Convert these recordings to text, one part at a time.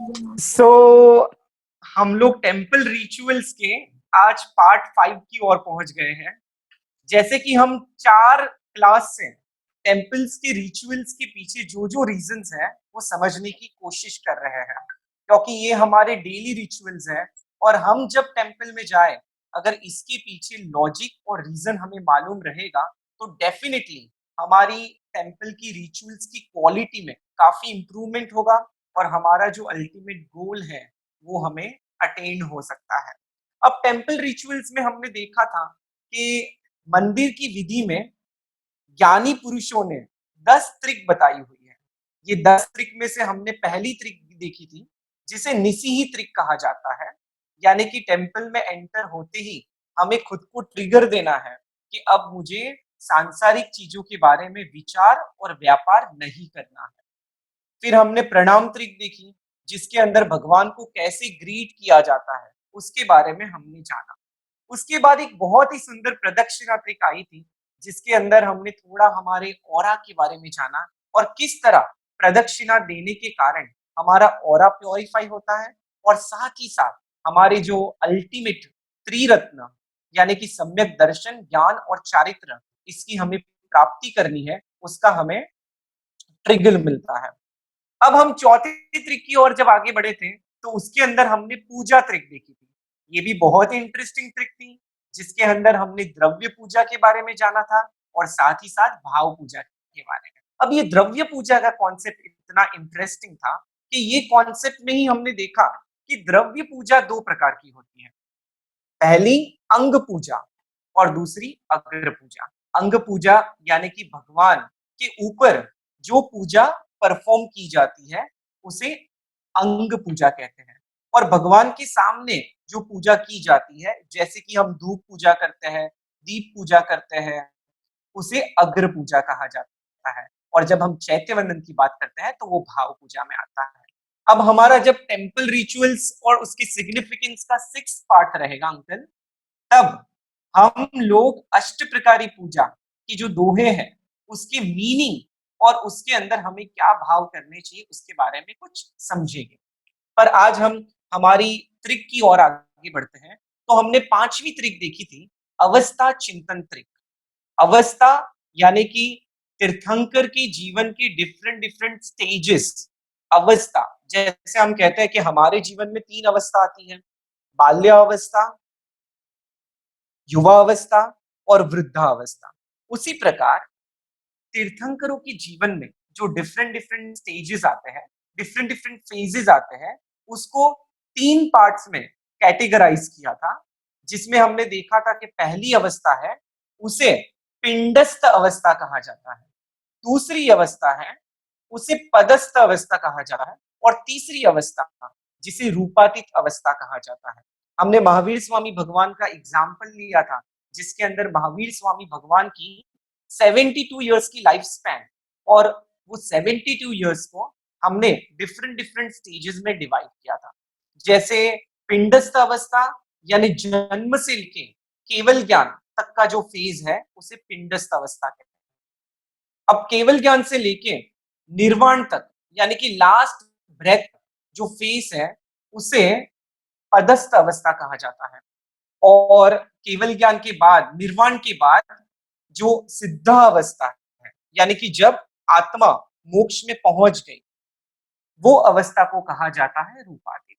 सो हम लोग temple rituals के आज पार्ट 5 की ओर पहुंच गए हैं। जैसे कि हम 4 क्लास से टेम्पल्स के रिचुअल्स के पीछे जो जो रीजंस है वो समझने की कोशिश कर रहे हैं, क्योंकि ये हमारे डेली रिचुअल्स हैं। और हम जब टेम्पल में जाए, अगर इसके पीछे लॉजिक और रीजन हमें मालूम रहेगा तो डेफिनेटली हमारी टेम्पल की रिचुअल्स की क्वालिटी में काफी इंप्रूवमेंट होगा और हमारा जो अल्टीमेट गोल है वो हमें अटेन हो सकता है। अब टेम्पल रिचुअल्स में हमने देखा था कि मंदिर की विधि में ज्ञानी पुरुषों ने 10 ट्रिक बताई हुई है। ये 10 ट्रिक में से हमने पहली ट्रिक देखी थी जिसे निसीही ट्रिक कहा जाता है। यानी कि टेम्पल में एंटर होते ही हमें खुद को ट्रिगर देना है कि अब मुझे सांसारिक चीजों के बारे में विचार और व्यापार नहीं करना है। फिर हमने प्रणाम ट्रिक देखी जिसके अंदर भगवान को कैसे ग्रीट किया जाता है उसके बारे में हमने जाना। उसके बाद एक बहुत ही सुंदर प्रदक्षिणा ट्रिक आई थी जिसके अंदर हमने थोड़ा हमारे ऑरा के बारे में जाना और किस तरह प्रदक्षिणा देने के कारण हमारा ऑरा प्योरीफाई होता है और साथ ही साथ हमारे जो अल्टीमेट त्रिरत्न यानी कि सम्यक दर्शन, ज्ञान और चारित्र, इसकी हमें प्राप्ति करनी है, उसका हमें ट्रिगर मिलता है। अब हम चौथी ट्रिक की ओर जब आगे बढ़े थे तो उसके अंदर हमने पूजा ट्रिक देखी थी। ये भी बहुत ही इंटरेस्टिंग ट्रिक थी जिसके अंदर हमने द्रव्य पूजा के बारे में जाना था और साथ ही साथ भाव पूजा के बारे में। अब ये द्रव्य पूजा का कॉन्सेप्ट इतना इंटरेस्टिंग था कि ये कॉन्सेप्ट में ही हमने देखा कि द्रव्य पूजा दो प्रकार की होती है। पहली अंग पूजा और दूसरी अग्र पूजा। अंग पूजा यानी कि भगवान के ऊपर जो पूजा परफॉर्म की जाती है उसे अंग पूजा कहते हैं। और भगवान के सामने जो पूजा की जाती है, जैसे कि हम धूप पूजा करते हैं, दीप पूजा करते हैं, उसे अग्र पूजा कहा जाता है। और जब हम चैत्य वंदन की बात करते हैं तो वो भाव पूजा में आता है। अब हमारा जब टेम्पल रिचुअल्स और उसकी सिग्निफिकेंस का 6 पार्ट रहेगा अंकल, तब हम लोग अष्ट प्रकारी पूजा की जो दोहे हैं उसकी मीनिंग और उसके अंदर हमें क्या भाव करने चाहिए उसके बारे में कुछ समझेंगे। पर आज हम हमारी ट्रिक की ओर आगे बढ़ते हैं। तो हमने पांचवी ट्रिक देखी थी, अवस्था चिंतन ट्रिक। अवस्था यानी कि तीर्थंकर के जीवन की डिफरेंट डिफरेंट स्टेजेस। अवस्था, जैसे हम कहते हैं कि हमारे जीवन में 3 अवस्था आती है, बाल्यावस्था, युवा अवस्था और वृद्धावस्था। उसी प्रकार तीर्थंकरों के जीवन में जो डिफरेंट डिफरेंट स्टेजेस आते हैं, डिफरेंट डिफरेंट फेजेस आते हैं, उसको 3 पार्ट्स में कैटेगराइज किया था। जिसमें हमने देखा था कि पहली अवस्था है उसे पिंडस्थ अवस्था कहा जाता है, दूसरी अवस्था है उसे पदस्थ अवस्था कहा जाता है और तीसरी अवस्था जिसे रूपातीत अवस्था कहा जाता है। हमने महावीर स्वामी भगवान का एग्जाम्पल लिया था जिसके अंदर महावीर स्वामी भगवान की 72 ईयर्स की लाइफ स्पैन, और वो 72 ईयर्स को हमने डिफरेंट डिफरेंट स्टेजेस में डिवाइड किया था। जैसे पिंडस्थ अवस्था यानी जन्म से लेके केवल ज्ञान तक का जो फेज है उसे पिंडस्थ अवस्था कहते हैं। अब केवल ज्ञान से लेके निर्वाण तक यानी कि लास्ट ब्रेथ जो फेस है उसे पदस्थ अवस्था कहा जाता है। और केवल ज्ञान के बाद, निर्वाण के बाद जो सिद्धा अवस्था है यानी कि जब आत्मा मोक्ष में पहुंच गई, वो अवस्था को कहा जाता है रूपातीत।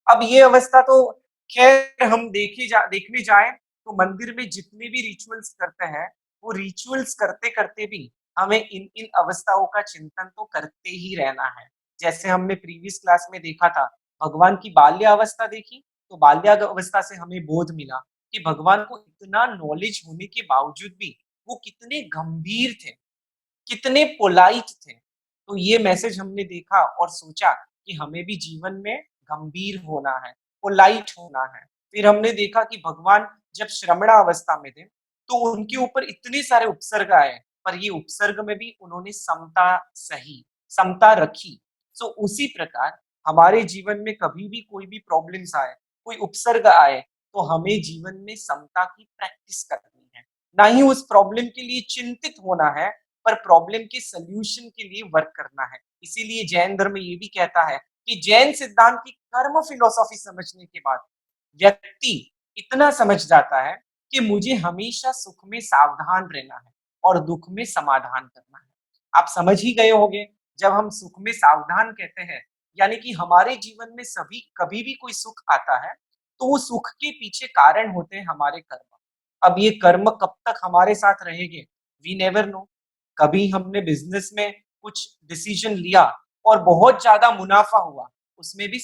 अब ये अवस्था तो खैर हम देखने जाए तो मंदिर में जितने भी रिचुअल्स करते हैं वो रिचुअल्स करते करते भी हमें इन इन अवस्थाओं का चिंतन तो करते ही रहना है। जैसे हमने प्रीवियस क्लास में देखा था, भगवान की बाल्य अवस्था देखी तो बाल्यावस्था से हमें बोध मिला कि भगवान को इतना नॉलेज होने के बावजूद भी वो कितने गंभीर थे, कितने पोलाइट थे। तो ये मैसेज हमने देखा और सोचा कि हमें भी जीवन में गंभीर होना है, पोलाइट होना है। फिर हमने देखा कि भगवान जब श्रमणा अवस्था में थे तो उनके ऊपर इतने सारे उपसर्ग आए, पर ये उपसर्ग में भी उन्होंने समता रखी। सो उसी प्रकार हमारे जीवन में कभी भी कोई भी प्रॉब्लम्स आए, कोई उपसर्ग आए, तो हमें जीवन में समता की प्रैक्टिस करनी है। ना ही उस प्रॉब्लम के लिए चिंतित होना है, पर प्रॉब्लम के सॉल्यूशन के लिए वर्क करना है। इसीलिए जैन धर्म ये भी कहता है कि जैन सिद्धांत की कर्म फिलॉसफी समझने के बाद व्यक्ति इतना समझ जाता है कि मुझे हमेशा सुख में सावधान रहना है और दुख में समाधान करना है। आप समझ ही गए होंगे, जब हम सुख में सावधान कहते हैं, यानी कि हमारे जीवन में सभी कभी भी कोई सुख आता है, तो वो सुख के पीछे कारण होते हैं हमारे कर्म। अब ये कर्म कब तक हमारे साथ रहेंगे, वी नेवर नो। कभी हमने बिजनेस में कुछ डिसीजन लिया और बहुत ज्यादा मुनाफा हुआ, उसमें भी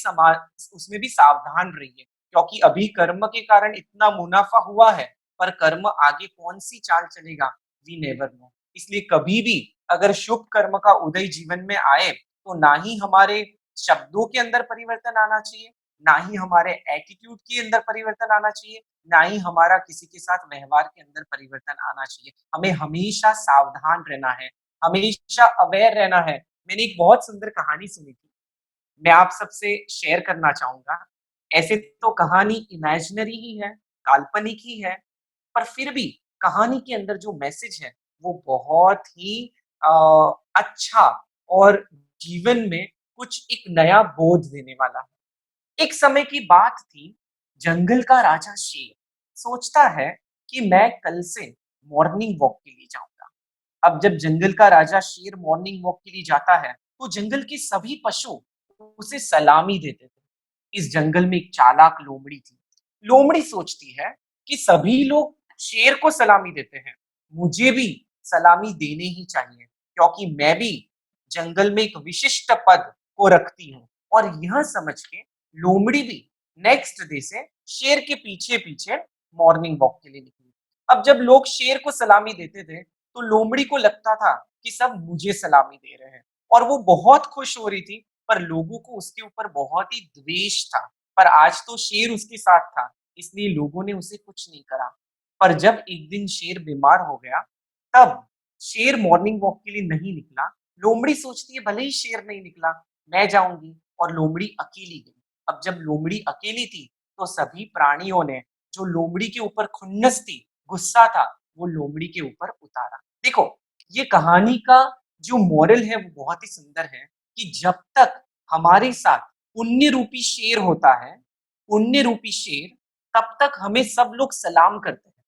उसमें भी सावधान रहिए, क्योंकि अभी कर्म के कारण इतना मुनाफा हुआ है, पर कर्म आगे कौन सी चाल चलेगा, वी नेवर नो। इसलिए कभी भी अगर शुभ कर्म का उदय जीवन में आए, तो ना ही हमारे शब्दों के अंदर परिवर्तन आना चाहिए, ना ही हमारे एटीट्यूड के अंदर परिवर्तन आना चाहिए, ना ही हमारा किसी के साथ व्यवहार के अंदर परिवर्तन आना चाहिए। हमें हमेशा सावधान रहना है, हमेशा अवेयर रहना है। मैंने एक बहुत सुंदर कहानी सुनी थी, मैं आप सबसे शेयर करना चाहूँगा। ऐसे तो कहानी इमेजिनरी ही है, काल्पनिक ही है, पर फिर भी कहानी के अंदर जो मैसेज है, वो बहुत ही अ, अच्छा और जीवन में कुछ एक नया बोध देने वाला है। एक समय की बात थी, जंगल का राजा शेर सोचता है कि मैं कल से मॉर्निंग वॉक के लिए जाऊँगा। अब जब जंगल का राजा शेर मॉर्निंग वॉक के लिए जाता है, तो जंगल के सभी पशु उसे सलामी देते थे। इस जंगल में एक चालाक लोमड़ी थी। लोमड़ी सोचती है कि सभी लोग शेर को सलामी देते हैं, मुझे भी सलामी देनी ही चाहिए, क्योंकि मैं भी जंगल में एक विशिष्ट पद को रखती हूँ। और यह समझ के लोमड़ी भी नेक्स्ट डे से शेर के पीछे पीछे मॉर्निंग वॉक के लिए निकली। अब जब लोग शेर को सलामी देते थे, तो लोमड़ी को लगता था कि सब मुझे सलामी दे रहे हैं, और वो बहुत खुश हो रही थी, पर लोगों को उसके ऊपर बहुत ही द्वेष था। पर आज तो शेर उसके साथ था, इसलिए लोगों ने उसे कुछ नहीं करा। पर जब एक दिन शेर बीमार हो गया, तब शेर मॉर्निंग वॉक के लिए नहीं निकला। लोमड़ी सोचती है भले ही शेर नहीं निकला, मैं जाऊंगी, और लोमड़ी अकेली गई। अब जब लोमड़ी अकेली थी, तो सभी प्राणियों ने जो लोमड़ी के ऊपर खुन्नस थी, गुस्सा था, वो लोमड़ी के ऊपर उतारा। देखो, ये कहानी का जो मोरल है वो बहुत ही सुंदर है, कि जब तक हमारे साथ पुण्य रूपी शेर होता है, पुण्य रूपी शेर, तब तक हमें सब लोग सलाम करते हैं,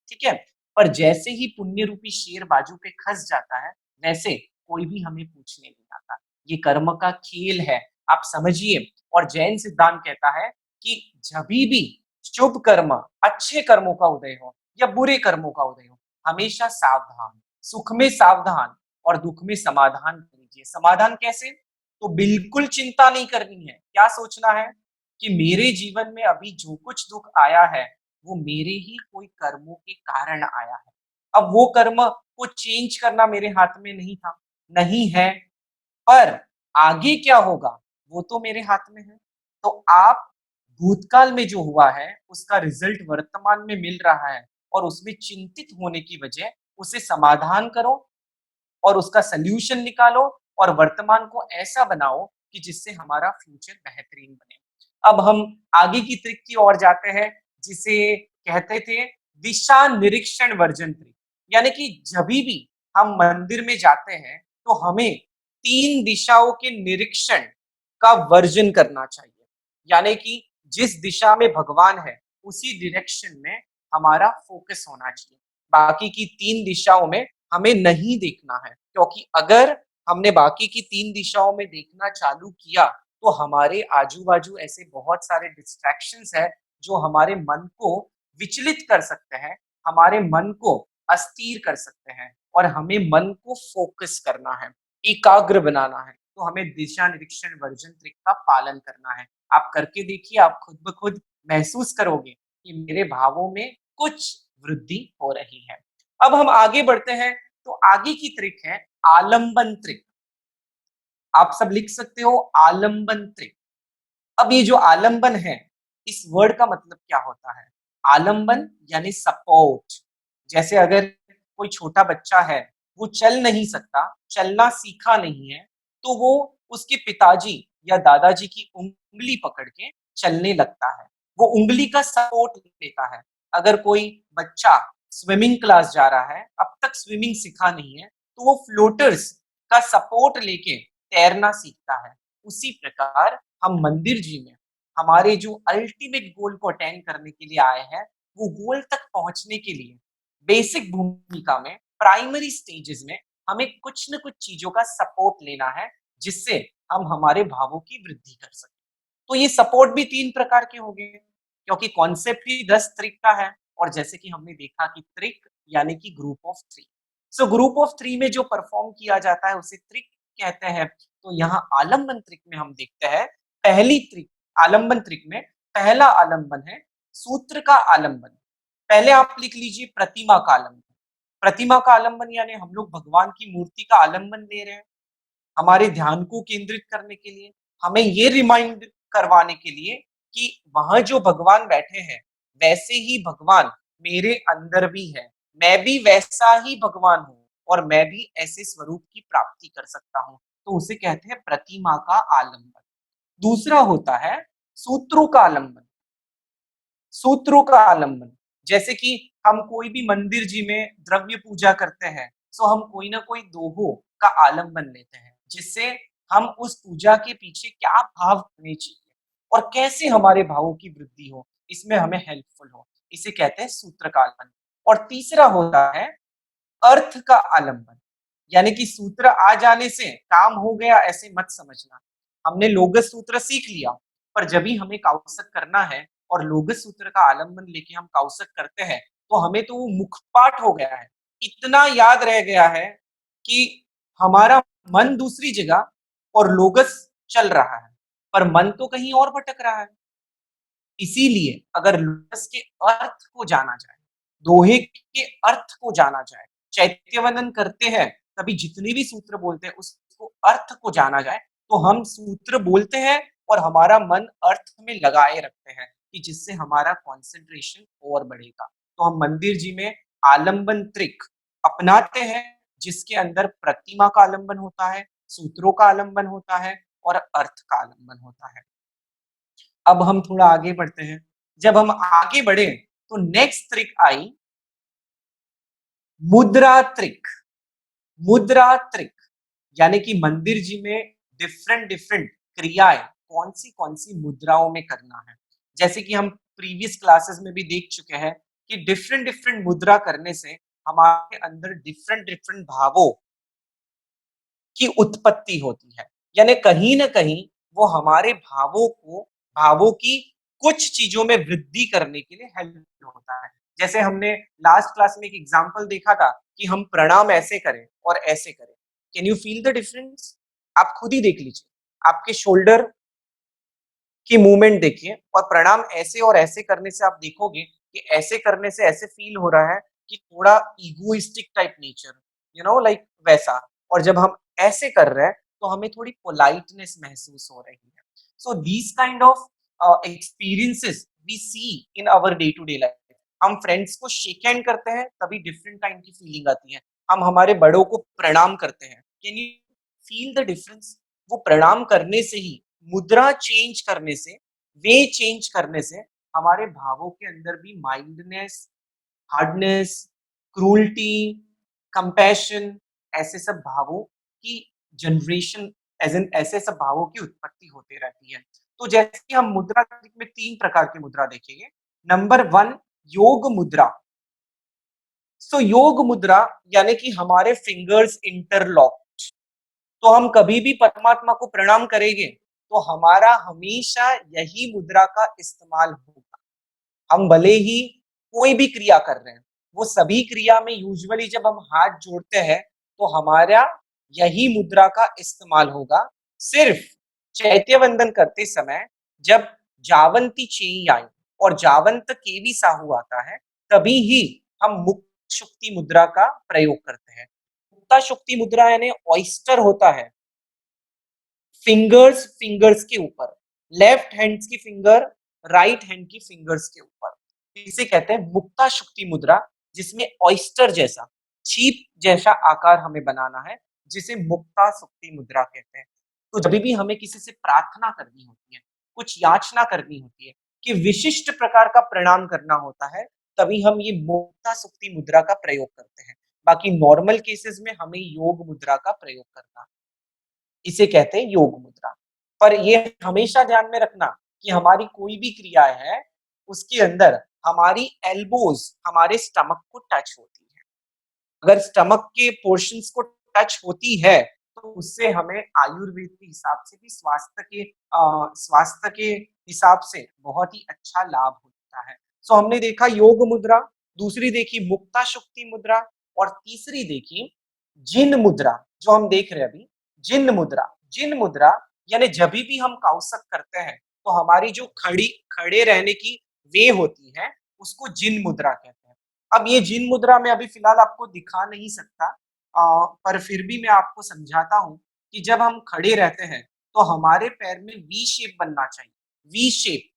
ठीक है? पर जैसे ही पुण्य रूपी शेर बाजू पे खस जाता है, वैसे कोई भी हमें पूछने नहीं आता। ये कर्म का खेल है, आप समझिए। और जैन सिद्धांत कहता है कि जभी भी शुभ कर्म, अच्छे कर्मों का उदय हो या बुरे कर्मों का उदय हो, हमेशा सावधान, सुख में सावधान और दुख में समाधान कीजिए। समाधान कैसे? तो बिल्कुल चिंता नहीं करनी है। क्या सोचना है? कि मेरे जीवन में अभी जो कुछ दुख आया है, वो मेरे ही कोई कर्मों के कारण आया है। अब वो कर्म को चेंज करना मेरे हाथ में नहीं था, नहीं है, पर आगे क्या होगा, वो तो मेरे हाथ में है। तो आप भूतकाल में जो हुआ है, उसका रिजल्ट वर्तमान में मिल रहा है, और उसमें चिंतित होने की बजाय उसे समाधान करो और उसका सॉल्यूशन निकालो, और वर्तमान को ऐसा बनाओ कि जिससे हमारा फ्यूचर बेहतरीन बने। अब हम आगे की ट्रिक की ओर जाते हैं, जिसे कहते थे दिशा निरीक्षण वर्जन ट्रिक। यानी कि जभी भी हम मंदिर में जाते हैं, तो हमें 3 दिशाओं के निरीक्षण का वर्जन करना चाहिए। यानी कि जिस दिशा में भगवान है, उसी डायरेक्शन में हमारा फोकस होना चाहिए। बाकी की 3 दिशाओं में हमें नहीं देखना है, क्योंकि अगर हमने बाकी की 3 दिशाओं में देखना चालू किया, तो हमारे आजू-बाजू ऐसे बहुत सारे डिस्ट्रैक्शंस हैं, जो हमारे मन को विचलित कर सकते हैं, हमारे मन को अस्थिर कर सकते हैं, और हमें मन को फोकस करना है, एकाग्र बनाना है। तो हमें दिशा निरीक्षण वर्जन ट्रिक का पालन करना है। आप करके देखिए, आप खुद ब खुद महसूस करोगे कि मेरे भावों में कुछ वृद्धि हो रही है। अब हम आगे बढ़ते हैं, तो आगे की ट्रिक है आलंबन ट्रिक। आप सब लिख सकते हो आलंबन ट्रिक। अब ये जो आलंबन है, इस वर्ड का मतलब क्या होता है? आलंबन यानी सपोर्ट। जैसे अगर कोई छोटा बच्चा है, वो चल नहीं सकता, चलना सीखा नहीं है, तो वो उसके पिताजी या दादाजी की उँगली पकड़ के चलने लगता है। वो उँगली का सपोर्ट लेता है। अगर कोई बच्चा स्विमिंग क्लास जा रहा है, अब तक स्विमिंग सीखा नहीं है, तो वो फ्लोटर्स का सपोर्ट लेके तैरना सीखता है। उसी प्रकार हम मंदिर जी में हमारे जो अल्टीमेट गोल को अटेंड करने के लिए आए हैं, वो गोल तक पहुंचने के लिए बेसिक भूमिका में, प्राइमरी स्टेजेस में हमें कुछ न कुछ चीजों का सपोर्ट लेना है, जिससे हम हमारे भावों की वृद्धि कर सकें। तो ये सपोर्ट भी 3 प्रकार के हो गए, क्योंकि कॉन्सेप्ट ही 10 त्रिक का है, और जैसे कि हमने देखा कि त्रिक यानी कि group of 3। So group of 3 में जो परफॉर्म किया जाता है उसे त्रिक कहते हैं। तो यहाँ आलम्बन त्रिक में हम देखते हैं, पहली त्रिक आलम्बन त्रिक में पहला आलम्बन है सूत्र का आलम्बन। पहले आप लिख लीजिए प्रतिमा का आलम्बन। प्रतिमा का आलम्बन यानी हम लोग भगवान की मूर्ति का आलम्बन ले रहे हैं, हमारे ध्यान को केंद्रित करने के लिए, हमें ये रिमाइंड करवाने के लिए कि वहां जो भगवान बैठे हैं, वैसे ही भगवान मेरे अंदर भी है, मैं भी वैसा ही भगवान हूँ, और मैं भी ऐसे स्वरूप की प्राप्ति कर सकता हूँ। तो उसे कहते हैं प्रतिमा का आलम्बन। दूसरा होता है सूत्रों का आलम्बन। सूत्रों का आलम्बन, जैसे कि हम कोई भी मंदिर जी में द्रव्य पूजा करते हैं, सो हम कोई ना कोई दोहो का आलम्बन लेते हैं, जिससे हम उस पूजा के पीछे क्या भाव होने चाहिए और कैसे हमारे भावों की वृद्धि हो, इसमें हमें हेल्पफुल हो, इसे कहते हैं सूत्र का आलम्बन। और तीसरा होता है अर्थ का आलम्बन, यानी कि सूत्र आ जाने से काम हो गया ऐसे मत समझना। हमने लोगस सूत्र सीख लिया, पर जब भी हमें काउसक करना है और लोगस सूत्र का आलम्बन लेके हम काउसक करते हैं, तो हमें तो वो मुखपाठ हो गया है, इतना याद रह गया है कि हमारा मन दूसरी जगह और लोगस चल रहा है, पर मन तो कहीं और भटक रहा है। इसीलिए अगर लोगस के अर्थ को जाना जाए, दोहे के अर्थ को जाना जाए, चैत्यवंदन करते हैं तभी जितने भी सूत्र बोलते हैं उसको अर्थ को जाना जाए, तो हम सूत्र बोलते हैं और हमारा मन अर्थ में लगाए रखते हैं, कि जिससे हमारा कंसंट्रेशन और बढ़ेगा। तो हम मंदिर जी में आलंबन त्रिक अपनाते हैं, जिसके अंदर प्रतिमा का आलंबन होता है, सूत्रों का आलंबन होता है और अर्थ का आलंबन होता है। अब हम थोड़ा आगे बढ़ते हैं। जब हम आगे बढ़े तो नेक्स्ट ट्रिक आई मुद्रा ट्रिक। मुद्रा ट्रिक यानी कि मंदिर जी में डिफरेंट डिफरेंट क्रियाएं कौन सी मुद्राओं में करना है। जैसे कि हम प्रीवियस क्लासेस में भी देख चुके हैं कि डिफरेंट डिफरेंट मुद्रा करने से हमारे अंदर डिफरेंट डिफरेंट भावों की उत्पत्ति होती है, यानी कहीं ना कहीं वो हमारे भावों की कुछ चीजों में वृद्धि करने के लिए हेल्प होता है। जैसे हमने लास्ट क्लास में एक एग्जांपल देखा था कि हम प्रणाम ऐसे करें और ऐसे करें। Can you feel the difference? आप खुद ही देख लीजिए, आपके शोल्डर की मूवमेंट देखिए और प्रणाम ऐसे और ऐसे करने से आप देखोगे कि ऐसे करने से ऐसे फील हो रहा है कि थोड़ा egoistic type nature, you know like वैसा। और जब हम ऐसे कर रहे हैं तो हमें थोड़ी पोलाइटनेस महसूस हो रही है। So these kind of experiences we see in our day to day life. हम फ्रेंड्स को शेक हैंड करते हैं तभी डिफरेंट काइंड की फीलिंग आती है। हम हमारे बड़ों को प्रणाम करते हैं, can you feel the difference? वो प्रणाम करने से ही, मुद्रा चेंज करने से, वे चेंज करने से हमारे भावों के अंदर भी माइल्डनेस, हार्डनेस, क्रूल्टी, कंपैशन, ऐसे सब भावों की जनरेशन, एज इन ऐसे सब भावों की उत्पत्ति होती रहती है। तो जैसे कि हम मुद्रा में 3 प्रकार की मुद्रा देखेंगे। नंबर 1 योग मुद्रा। सो योग मुद्रा यानी कि हमारे फिंगर्स इंटरलॉक। तो हम कभी भी परमात्मा को प्रणाम करेंगे तो हमारा हमेशा यही मुद्रा का इस्तेमाल होगा। हम भले ही कोई भी क्रिया कर रहे हैं, वो सभी क्रिया में यूजुअली जब हम हाथ जोड़ते हैं तो हमारा यही मुद्रा का इस्तेमाल होगा। सिर्फ चैत्य वंदन करते समय जब जावंती चेई आई और जावंत केवी साहू आता है, तभी ही हम मुक्त शुक्ति मुद्रा का प्रयोग करते हैं। मुक्ता शुक्ति मुद्रा यानी ऑयस्टर होता है फिंगर्स के ऊपर, लेफ्ट हैंड्स की फिंगर राइट हैंड की फिंगर्स के ऊपर, इसे कहते हैं मुक्ता शुक्ति मुद्रा, जिसमें ऑयस्टर जैसा, छीप जैसा आकार हमें बनाना है, जिसे मुक्ता शुक्ति मुद्रा कहते हैं। तो जब भी हमें किसी से प्रार्थना करनी होती है, कुछ याचना करनी होती है कि विशिष्ट प्रकार का प्रणाम करना होता है, तभी हम ये मुक्ता शुक्ति मुद्रा का प्रयोग करते हैं। बाकी नॉर्मल केसेस में हमें योग मुद्रा का प्रयोग करना, इसे कहते हैं योग मुद्रा। पर ये हमेशा ध्यान में रखना कि हमारी कोई भी क्रिया है, उसके अंदर हमारी एल्बोज़ हमारे स्टमक को टच होती है। अगर स्टमक के पोर्शंस को टच होती है, तो उससे हमें आयुर्वेद के हिसाब से भी स्वास्थ्य के हिसाब से बहुत ही अच्छा लाभ होता है। सो हमने देखा योग मुद्रा, दूसरी देखी मुक्ता शुक्ति मुद्रा और तीसरी देखी जिन मुद्रा, जो हम देख रहे हैं अभी, जिन मुद्रा। जिन मुद्रा यानी जभी भी हम काउसक करते हैं, तो हमारी जो खड़े रहने की वे होती है, उसको जिन मुद्रा कहते हैं। अब ये जिन मुद्रा मैं अभी फिलहाल आपको दिखा नहीं सकता, पर फिर भी मैं आपको समझाता हूँ कि जब हम खड़े रहते हैं, तो हमारे पैर में वी शेप बनना चाहिए, वी शेप,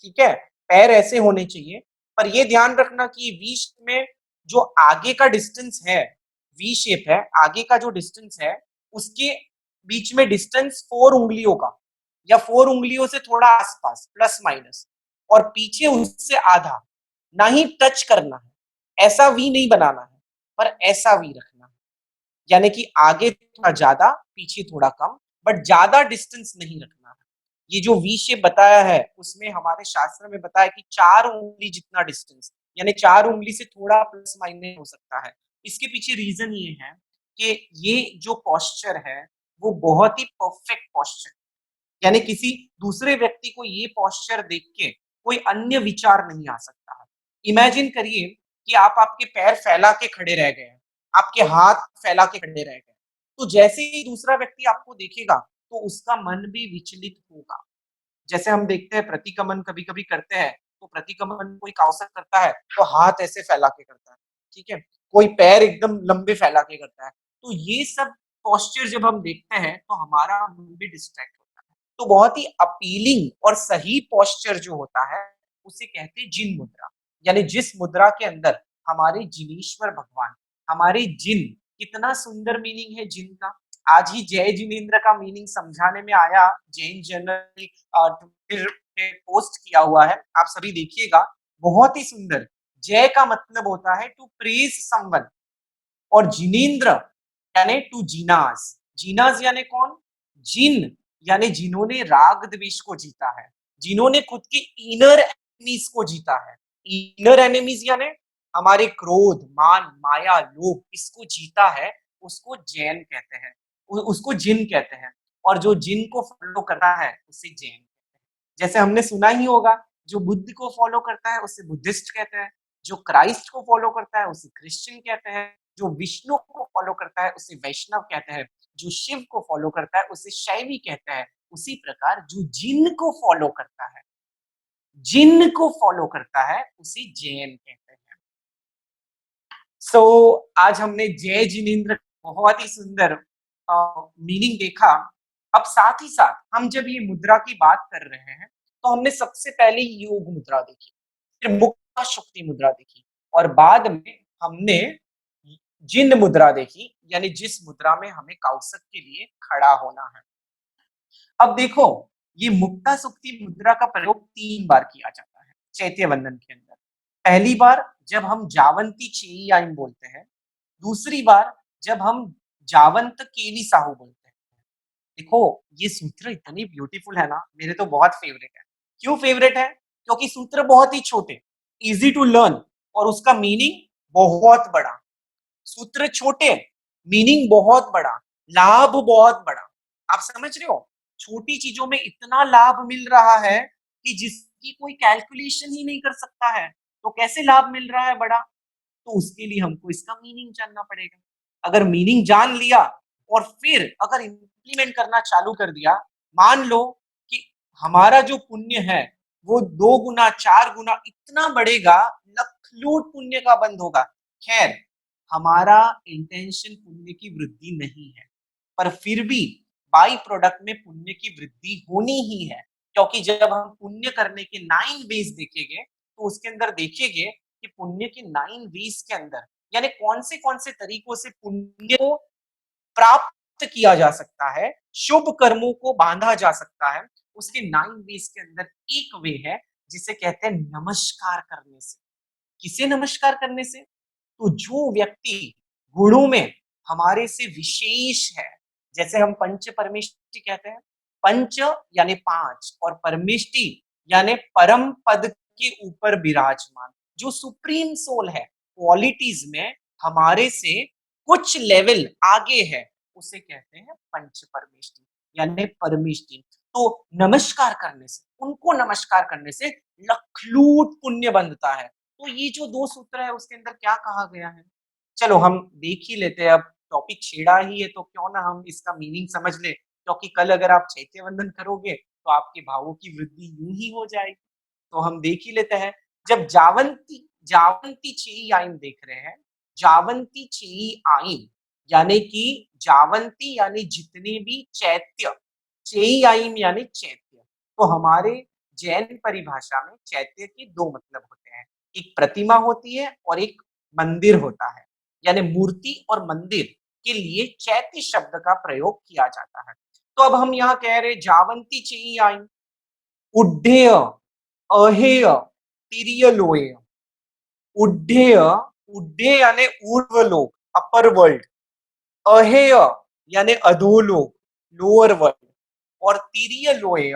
ठीक है? पैर ऐसे होने चाहिए, पर ये ध्यान रखना कि वी शेप में जो आगे का डिस्टेंस है, वी शेप है, आगे का जो डिस्टेंस है, उसके बीच में डिस्टेंस 4 उँगलियों का या 4 उँगलियों से थोड़ा आस-पास प्लस माइनस, और पीछे उससे आधा, ना ही टच करना है। ऐसा वी नहीं बनाना है, पर ऐसा वी रखना है। यानी कि आगे थोड़ा ज़्यादा, पीछे थोड़ा कम, बट ज़्यादा डिस्टेंस नहीं रखना है। ये जो वी शेप बताया है, उसमें हमारे शास्त्र में बताया कि 4 उँगली जितना डिस्टेंस, यानी 4 उँगली से थोड़ा प्लस माइनस हो सकता है। इसके पीछे रीज़न ये है कि ये जो पोस्चर है, वो बहुत ही परफेक्ट पोस्चर, यानी किसी दूसरे व्यक्ति को ये पोस्चर देख के कोई अन्य विचार नहीं आ सकता है। इमेजिन करिए कि आप आपके पैर फैला के खड़े रह गए हैं, आपके हाथ फैला के खड़े रह गए। तो जैसे ही दूसरा व्यक्ति आपको देखेगा, तो उसका मन भी विचलित होगा। जैसे हम देखते हैं प्रतिक्रमण कभी-कभी करते हैं, तो प्रतिक्रमण कोई काउंसक करता है, तो हाथ ऐसे फैला के करता है, ठीक है? कोई पैर एकदम लंबे फैला के करता है। तो ये सब पोस्चर जब हम देखते हैं, तो हमारा मन भी डिस्ट्रैक्ट होता है। तो बहुत ही अपीलिंग और सही पोस्चर जो होता है, उसे कहते हैं जिन मुद्रा। यानी जिस मुद्रा के अंदर हमारे जिनेश्वर भगवान, हमारे जिन, कितना सुंदर मीनिंग है जिन का। आज ही जय जिनेन्द्र का मीनिंग समझाने में आया, जैन जर्नल ट्विटर पे पोस्ट किया हुआ है, आप सभी देखिएगा, बहुत ही सुंदर। जय का मतलब होता है टू प्रेज समवन, और जिनेन्द्र यानी टू जीनास। जीनास यानी कौन? जिन, यानी जिन्होंने राग द्वेष को जीता है, जिन्होंने खुद के इनर एनिमीज को जीता है। इनर एनिमीज यानी हमारे क्रोध, मान, माया, लोभ, इसको जीता है, उसको जैन कहते हैं, उसको जिन कहते हैं। और जो जिन को फॉलो करता है, उसे जैन कहते हैं। जैसे हमने सुना ही होगा, जो बुद्ध को फॉलो करता है, उसे बुद्धिस्ट कहते हैं, जो क्राइस्ट को फॉलो करता है, उसे क्रिश्चियन कहते हैं, जो विष्णु को फॉलो करता है, उसे वैष्णव कहते हैं, जो शिव को फॉलो करता है, उसे शैवी कहते हैं। उसी प्रकार जो जिन को फॉलो करता है, जिन को फॉलो करता है, उसे जैन कहते हैं। सो आज हमने जय जिनेन्द्र बहुत ही सुंदर मीनिंग देखा। अब साथ ही साथ हम जब ये मुद्रा की बात कर रहे हैं, तो हमने सबसे पहले योग मुद्रा देखी, फिर मुक्ता शुक्ति मुद्रा देखी, और बाद में हमने जिन मुद्रा देखी, यानी जिस मुद्रा में हमें काउसक के लिए खड़ा होना है। अब देखो, ये मुक्ता सुक्ति मुद्रा का प्रयोग 3 बार किया जाता है चैत्य वंदन के अंदर। पहली बार जब हम जावंती चेयी बोलते हैं, दूसरी बार जब हम जावंत केली साहू बोलते हैं। देखो, ये सूत्र इतनी ब्यूटीफुल है ना, मेरे तो बहुत फेवरेट है। क्यों फेवरेट है? क्योंकि सूत्र बहुत ही छोटे, ईज़ी टू लर्न, और उसका मीनिंग बहुत बड़ा। सूत्र छोटे, मीनिंग बहुत बड़ा, लाभ बहुत बड़ा। आप समझ रहे हो? छोटी चीज़ों में इतना लाभ मिल रहा है कि जिसकी कोई कैलकुलेशन ही नहीं कर सकता है। तो कैसे लाभ मिल रहा है बड़ा? तो उसके लिए हमको इसका मीनिंग जानना पड़ेगा। अगर मीनिंग जान लिया और फिर अगर इम्प्लीमेंट करना चालू कर दिया, मान लो कि हमारा जो पुण्य है, वो 2 गुना, 4 गुना इतना बढ़ेगा, लखलूट पुण्य का बंद होगा। खैर, हमारा इंटेंशन पुण्य की वृद्धि नहीं है, पर फिर भी बाई प्रोडक्ट में पुण्य की वृद्धि होनी ही है, क्योंकि जब हम पुण्य करने के 9 वेज देखेंगे, तो उसके अंदर देखेंगे कि पुण्य के 9 वेज के अंदर, यानी कौन से तरीकों से पुण्य को प्राप्त किया जा सकता है, शुभ कर्मों को बांधा जा सकता है। उसके 9 वेज के अंदर एक वे है, जिसे कहते हैं नमस्कार करने से। किसे नमस्कार करने से? तो जो व्यक्ति गुणों में हमारे से विशेष है, जैसे हम पंच परमेष्टि कहते हैं, पंच यानी पांच और परमिष्टि यानी परम पद के ऊपर विराजमान, जो सुप्रीम सोल है, क्वालिटीज में हमारे से कुछ लेवल आगे है, उसे कहते हैं पंच परमेष्टि यानी परमेष्टि। तो नमस्कार करने से, उनको नमस्कार करने से लखलूट पुण्य बनता है। तो ये जो दो सूत्र है उसके अंदर क्या कहा गया है, चलो हम देख ही लेते हैं। अब टॉपिक छेड़ा ही है तो क्यों ना हम इसका मीनिंग समझ ले, क्योंकि कल अगर आप चैत्य वंदन करोगे तो आपके भावों की वृद्धि यूं ही हो जाएगी। तो हम देख ही लेते हैं। जब जावंती जावंती चेई आइन देख रहे हैं, जावंती चेई आइन यानी कि जावंती यानी जितने भी चैत्य, चेई आइन यानी चैत्य। तो हमारे जैन परिभाषा में चैत्य के दो मतलब होते हैं, एक प्रतिमा होती है और एक मंदिर होता है, यानी मूर्ति और मंदिर के लिए चैत्य शब्द का प्रयोग किया जाता है। तो अब हम यहाँ कह रहे जावंती चेई आइन, उड्डेय, अहेय, तिर्यलोय। उड्डेय, उड्डेय यानी ऊर्ध्वलोक, अपर वर्ल्ड। अहेय यानी अधोलोक, लोअर वर्ल्ड। और तिर्यलोय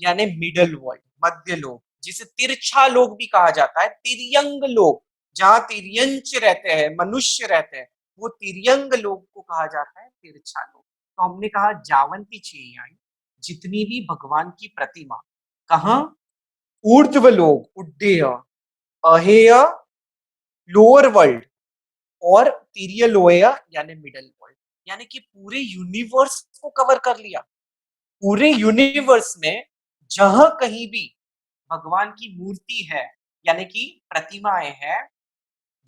यानी मिडल वर्ल्ड, मध्य लोक, जिसे तिरछा लोक भी कहा जाता है, तिर्यंग लोक, जहां तिर्यंच रहते हैं, मनुष्य रहते हैं, वो तिर्यंग लोक को कहा जाता है तिरछा लोक। तो हमने कहा जावंती चेयाई, जितनी भी भगवान की प्रतिमा कहाँ, ऊर्ध्व लोक, उड्डेय, अहेय, लोअर वर्ल्ड, और तिर्यलोय यानी मिडल वर्ल्ड, यानी कि पूरे यूनिवर्स को कवर कर लिया। पूरे यूनिवर्स में जहां कहीं भी भगवान की मूर्ति है यानी कि प्रतिमाएं हैं,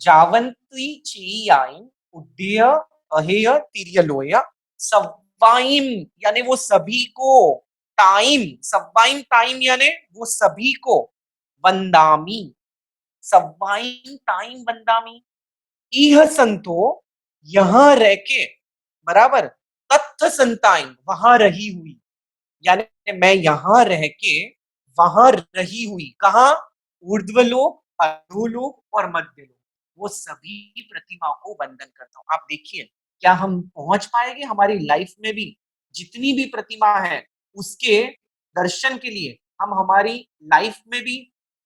जावंती चेयाइन, उड्डेय, अहेय, तिर्यलोय, सव्वाइम यानी वो सभी को, टाइम, सव्वाइम टाइम यानी वो सभी को, वंदामी, सव्वाइम टाइम वंदामी, इह संतो यहां रह के, बराबर, तत्थ संताइन वहां रही हुई, यानी मैं यहां रह के वहां रही हुई, कहा, ऊर्ध्वलोक, अधोलोक और मध्यलोक, वो सभी प्रतिमाओं को वंदन करता हूं। आप देखिए क्या हम पहुंच पाएंगे हमारी लाइफ में भी, जितनी भी प्रतिमा है उसके दर्शन के लिए हम हमारी लाइफ में भी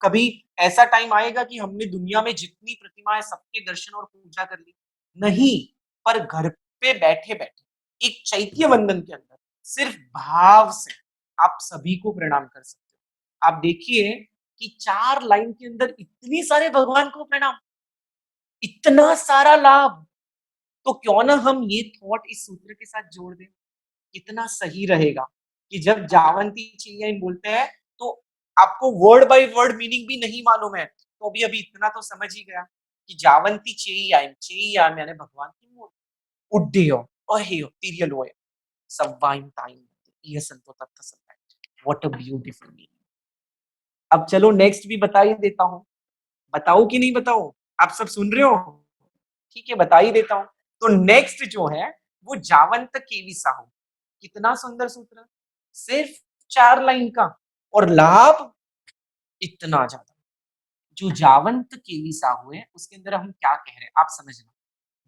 कभी ऐसा टाइम आएगा कि हमने दुनिया में जितनी प्रतिमाएं सबके दर्शन और पूजा कर ली? नहीं, पर घर पे बैठे बैठे एक चैत्य वंदन के अंदर सिर्फ भाव से आप सभी को प्रणाम कर सकते हो। आप देखिए कि 4 लाइन के अंदर इतनी सारे भगवान को प्रणाम, इतना सारा लाभ। तो क्यों ना हम ये थॉट इस सूत्र के साथ जोड़ दें, कितना सही रहेगा कि जब जावंती चेयाइन बोलते हैं तो आपको वर्ड बाय वर्ड मीनिंग भी नहीं मालूम है, तो अभी अभी इतना तो समझ ही गया कि जावंती चेयाइन, चेयाइन यानी भगवान की मूर्ति, उड्डेय, अहेय, तिर्यलोय, सव्वाइम टाइम, ये संतो तत्थ संताइन। What a beautiful meaning. अब चलो नेक्स्ट भी बता ही देता हूँ, बताऊं कि नहीं बताऊं, आप सब सुन रहे हो? ठीक है, बता ही देता हूं। तो नेक्स्ट जो है वो जावंत केवी साहू, कितना सुंदर सूत्र, सिर्फ 4 लाइन का, और लाभ इतना ज्यादा। जो जावंत केवी साहू है उसके अंदर हम क्या कह रहे हैं आप समझना।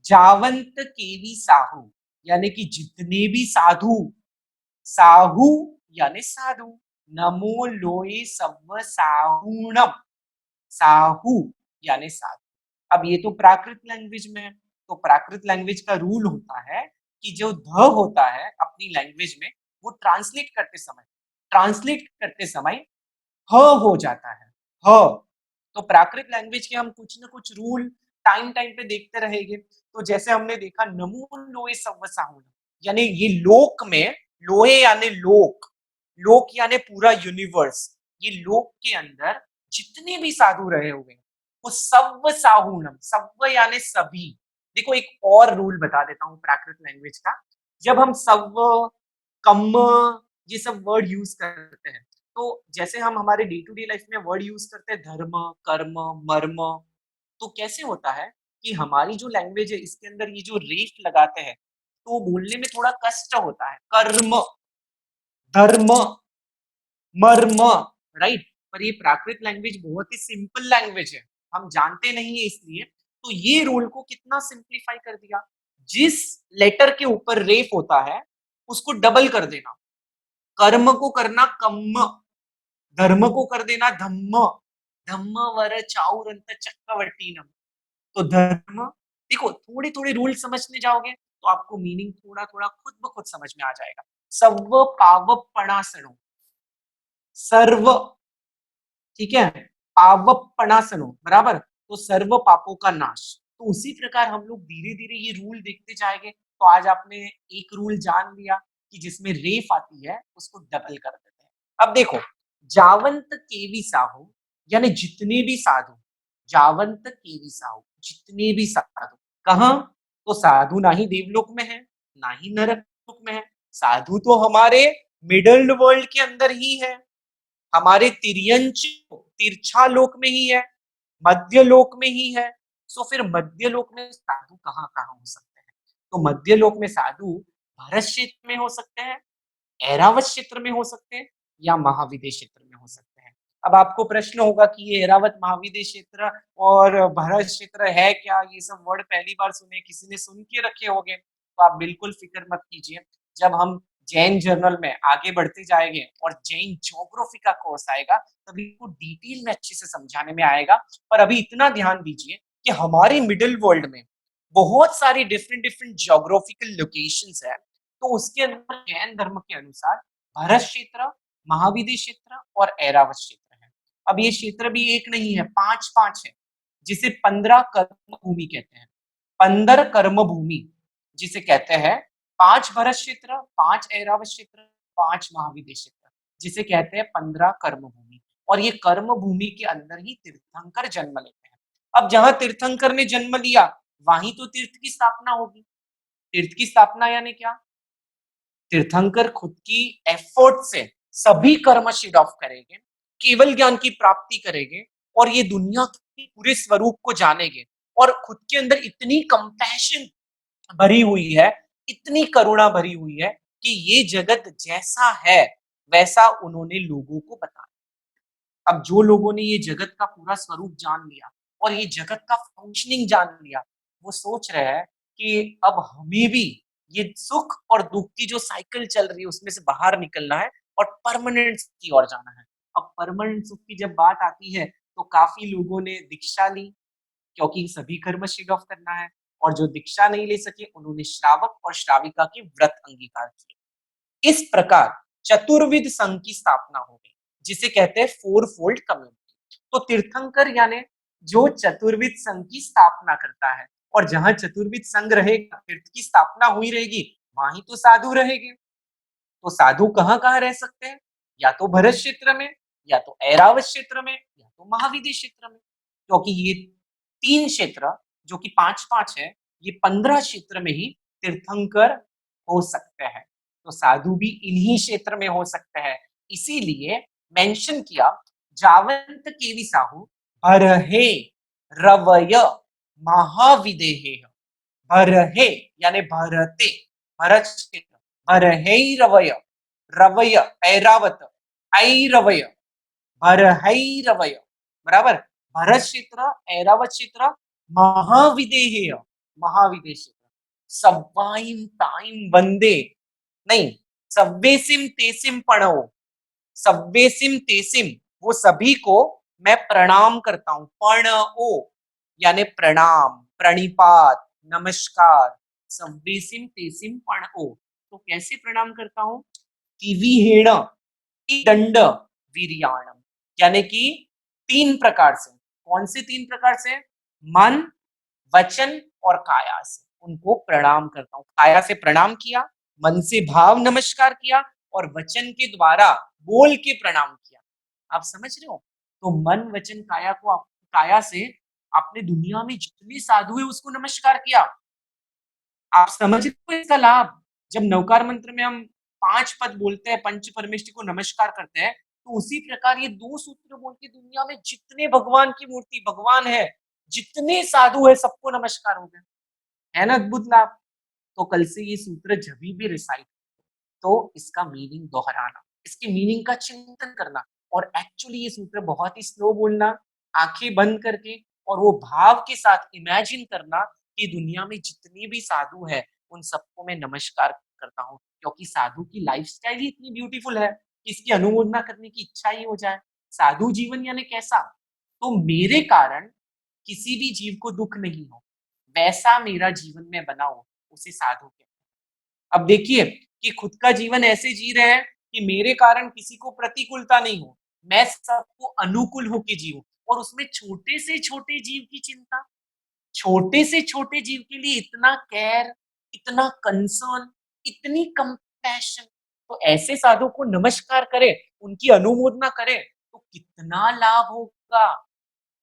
जावंत केवी साहू यानी कि जितने भी साधु, साहू यानी साधु, नमो लोए सव्व साहूणम, साहू यानी साधु। अब ये तो प्राकृत लैंग्वेज में है, तो प्राकृत लैंग्वेज का रूल होता है कि जो ध होता है अपनी लैंग्वेज में, वो ट्रांसलेट करते समय ह हो जाता है, ह। तो प्राकृत लैंग्वेज के हम कुछ ना कुछ रूल टाइम टाइम पे देखते रहेंगे। तो जैसे हमने देखा नमो लोए सव्व साहूणम, यानी ये लोक में, लोहे यानी लोक, लोक यानी पूरा यूनिवर्स, ये लोक के अंदर जितने भी साधु रहे हुए हैं वो सव्व साहूणम, सव्व यानी सभी। देखो एक और रूल बता देता हूं प्राकृत लैंग्वेज का, जब हम सव्व, कम्म, ये सब वर्ड यूज करते हैं, तो जैसे हम हमारे डे टू डे लाइफ में वर्ड यूज करते हैं धर्म, कर्म, मर्म, तो कैसे होता है कि हमारी जो लैंग्वेज है इसके अंदर ये जो रेफ लगाते हैं तो बोलने में थोड़ा कष्ट होता है, कर्म, धर्म, मर्म, राइट। पर ये प्राकृत लैंग्वेज बहुत ही सिंपल लैंग्वेज है, हम जानते नहीं है इसलिए, तो ये रूल को कितना सिंप्लीफाई कर दिया, जिस लेटर के ऊपर रेफ होता है उसको डबल कर देना, कर्म को करना कम्म, धर्म को कर देना धम्म, धम्म वर चाउरंत चक्रवर्तीनम। तो धर्म, देखो थोड़े थोड़े रूल समझने जाओगे तो आपको मीनिंग थोड़ा थोड़ा खुद ब खुद समझ में आ जाएगा। सर्व पावपणासनो, सर्व, ठीक है, पावपणासनो बराबर, तो सर्व पापों का नाश। तो उसी प्रकार हम लोग धीरे धीरे ये रूल देखते जाएंगे। तो आज आपने एक रूल जान लिया कि जिसमें रेफ आती है उसको डबल कर देते हैं। अब देखो, जावंत केवी साहू, यानी जितने भी साधु, जावंत केवी साहू, जितने भी साधु, कहा, तो साधु ना ही देवलोक में है ना ही नरक लोक में है, साधु तो हमारे मिडल वर्ल्ड के अंदर ही है, हमारे तिर्यंच तिरछा लोक में ही है, मध्य लोक में ही है। सो फिर मध्य लोक में साधु कहाँ कहाँ हो सकते हैं? तो मध्य लोक में साधु भरत क्षेत्र में हो सकते हैं, ऐरावत क्षेत्र में हो सकते हैं, या महाविदेश क्षेत्र में हो सकते हैं। अब आपको प्रश्न होगा कि ये ऐरावत, महाविदेश क्षेत्र और भरत क्षेत्र है क्या? ये सब वर्ड पहली बार सुने, किसी ने सुन के रखे होंगे, तो आप बिल्कुल फिक्र मत कीजिए। जब हम जैन जर्नल में आगे बढ़ते जाएंगे और जैन ज्योग्राफी का कोर्स आएगा तभी वो डिटेल में अच्छे से समझाने में आएगा। पर अभी इतना ध्यान दीजिए कि हमारे मिडिल वर्ल्ड में बहुत सारी डिफरेंट डिफरेंट ज्योग्राफिकल लोकेशंस है। तो उसके अंदर जैन धर्म के अनुसार भरत क्षेत्र, महाविद्य क्षेत्र और ऐरावत क्षेत्र है। अब ये क्षेत्र भी एक नहीं है, पांच पांच है, जिसे 15 कर्म भूमि कहते हैं। 15 कर्म भूमि जिसे कहते हैं, 5 भरत क्षेत्र, 5 ऐरावत क्षेत्र, 5 महाविद्य क्षेत्र, जिसे कहते हैं 15 कर्म भूमि। और ये कर्म भूमि के अंदर ही तीर्थंकर जन्म लेते हैं। अब जहां तीर्थंकर ने जन्म लिया वहीं तो तीर्थ की स्थापना होगी। तीर्थ की स्थापना यानी क्या? तीर्थंकर खुद की एफर्ट से सभी कर्म शेड ऑफ करेंगे, केवल ज्ञान की प्राप्ति करेंगे और ये दुनिया के पूरे स्वरूप को जानेंगे। और खुद के अंदर इतनी कंपैशन भरी हुई है, इतनी करुणा भरी हुई है कि ये जगत जैसा है वैसा उन्होंने लोगों को बताया। अब जो लोगों ने ये जगत का पूरा स्वरूप जान लिया और ये जगत का फंक्शनिंग जान लिया, वो सोच रहे हैं कि अब हमें भी ये सुख और दुख की जो साइकिल चल रही है उसमें से बाहर निकलना है और परमानेंट की ओर जाना है। अब परमानेंट सुख की जब बात आती है तो काफी लोगों ने दीक्षा ली, क्योंकि सभी कर्म शेड ऑफ करना है। और जो दीक्षा नहीं ले सके उन्होंने श्रावक और श्राविका के व्रत अंगीकार किए। इस प्रकार चतुर्विद संघ की स्थापना हो गई, जिसे कहते हैं फोर फोल्ड कम्युनिटी। तो तीर्थंकर यानी जो चतुर्विद संघ की स्थापना करता है, और जहां चतुर्विद संघ रहेगा, तीर्थ की स्थापना हुई रहेगी, वहीं तो साधु रहेंगे। तो साधु कहाँ कहाँ रह सकते हैं? या तो भरत क्षेत्र में, या तो ऐरावत क्षेत्र में, या तो महाविद्य क्षेत्र में। क्योंकि ये तीन क्षेत्र जो कि पांच पांच है, ये 15 क्षेत्र में ही तीर्थंकर हो सकते हैं। तो साधु भी इन्हीं क्षेत्र में हो सकते हैं। इसीलिए मेंशन किया, जावंत केवी साहू भरहे रवय महाविदेहे। भरहे यानी भरते, भरत क्षेत्र, भरहे रवय, रवय ऐरावत, ऐरवय, भरहैरवय बराबर। भरत क्षेत्र, ऐरावत क्षेत्र, महाविदेहेय, महाविदेह क्षेत्र, सवाइम ताइम वंदे, नहीं, सव्वेसिम तेसिम पणो, सव्वेसिम तेसिम, वो सभी को मैं प्रणाम करता हूं। पणओ यानी प्रणाम, प्रणिपात, नमस्कार। सव्वेसिम तेसिम पणओ, तो कैसे प्रणाम करता हूं? किविहेण दंड वीरियाणम, यानी कि 3 प्रकार से। कौन से 3 प्रकार से? मन, वचन और काया से उनको प्रणाम करता हूं। काया से प्रणाम किया, मन से भाव नमस्कार किया और वचन के द्वारा बोल के प्रणाम किया। आप समझ रहे हो? तो मन वचन काया को काया से आपने दुनिया में जितने साधु है उसको नमस्कार किया। आप समझ रहे हो इसका लाभ? जब नवकार मंत्र में हम 5 पद बोलते हैं, पंच परमेष्टि को नमस्कार करते हैं, तो उसी प्रकार ये 2 सूत्र बोल के दुनिया में जितने भगवान की मूर्ति, भगवान है, जितने साधु है, सबको नमस्कार हो गया। है ना अद्भुत लाभ? तो कल से ये सूत्र जब भी रिसाइट, तो इसका मीनिंग दोहराना, इसके मीनिंग का चिंतन करना, और एक्चुअली ये सूत्र बहुत ही स्लो बोलना, आंखें बंद करके, और वो भाव के साथ इमेजिन करना कि दुनिया में जितने भी साधु है उन सबको मैं नमस्कार करता हूँ, क्योंकि साधु की लाइफ़स्टाइल ही इतनी ब्यूटीफुल है कि इसकी अनुमोदना करने की इच्छा ही हो जाए। साधु जीवन यानी कैसा? तो मेरे कारण किसी भी जीव को दुःख नहीं हो, वैसा मेरा जीवन में बना हो, उसे साधु कहते हैं। अब देखिए कि खुद का जीवन ऐसे जी रहे हैं कि मेरे कारण किसी को प्रतिकूलता नहीं हो, मैं सबको अनुकूल होके जीऊँ और उसमें छोटे से छोटे जीव की चिंता, छोटे से छोटे जीव के लिए इतना केयर, इतना कंसर्न, इतनी कंपैशन। तो ऐसे साधु को नमस्कार करें, उनकी अनुमोदना करें, तो कितना लाभ होगा।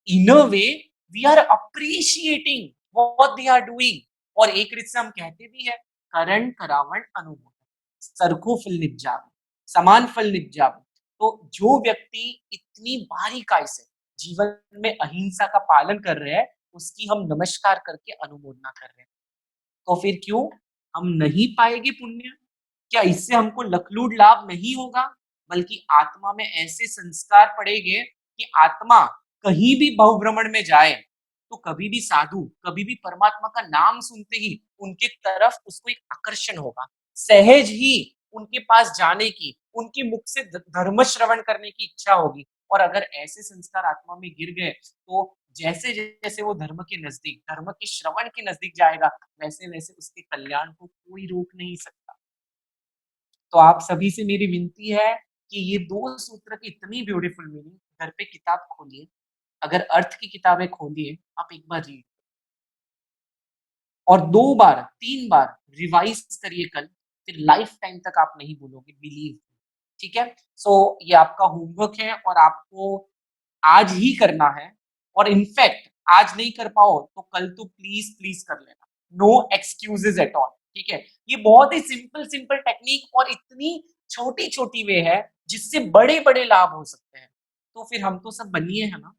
In a way we are appreciating what they are doing. और एक रीत से हम कहते भी है, करण करावण अनुमोदन, सरखो फल निपजावे, समान फल निपजावे। तो जो व्यक्ति इतनी बारीकाई से जीवन में अहिंसा का पालन कर रहे हैं, उसकी हम नमस्कार करके अनुमोदना कर रहे हैं। तो फिर क्यों हम नहीं पाएंगे पुण्य? क्या इससे हमको लखलूट लाभ नहीं होगा, बल्कि आत्मा में ऐसे संस्कार पड़ेंगे कि आत्मा कहीं भी बहुभ्रमण में जाए तो कभी भी साधु, कभी भी परमात्मा का नाम सुनते ही उनके तरफ उसको एक आकर्षण होगा, सहज ही उनके पास जाने की, उनके मुख से धर्म श्रवण करने की इच्छा होगी। और अगर ऐसे संस्कार आत्मा में गिर गए तो जैसे जैसे वो धर्म के नजदीक, धर्म के श्रवण के नजदीक जाएगा, वैसे वैसे उसके कल्याण को कोई रोक नहीं सकता। तो आप सभी से मेरी विनती है कि ये 2 सूत्र की इतनी ब्यूटीफुल मीनिंग, घर पे किताब खोलिए, अगर अर्थ की किताबें खोलिए, आप एक बार रीड और 2 बार, 3 बार रिवाइज़ करिए कल, फिर लाइफ टाइम तक आप नहीं भूलोगे, बिलीव। ठीक है? सो ये आपका होमवर्क है और आपको आज ही करना है। और इनफैक्ट आज नहीं कर पाओ तो कल तो प्लीज़, प्लीज़ कर लेना। नो एक्सक्यूज़ेज़ एट ऑल, ठीक है? ये बहुत ही सिंपल सिंपल टेक्नीक और इतनी छोटी-छोटी वे है, जिससे बड़े-बड़े लाभ हो सकते हैं। तो फिर हम तो सब बनिए है ना,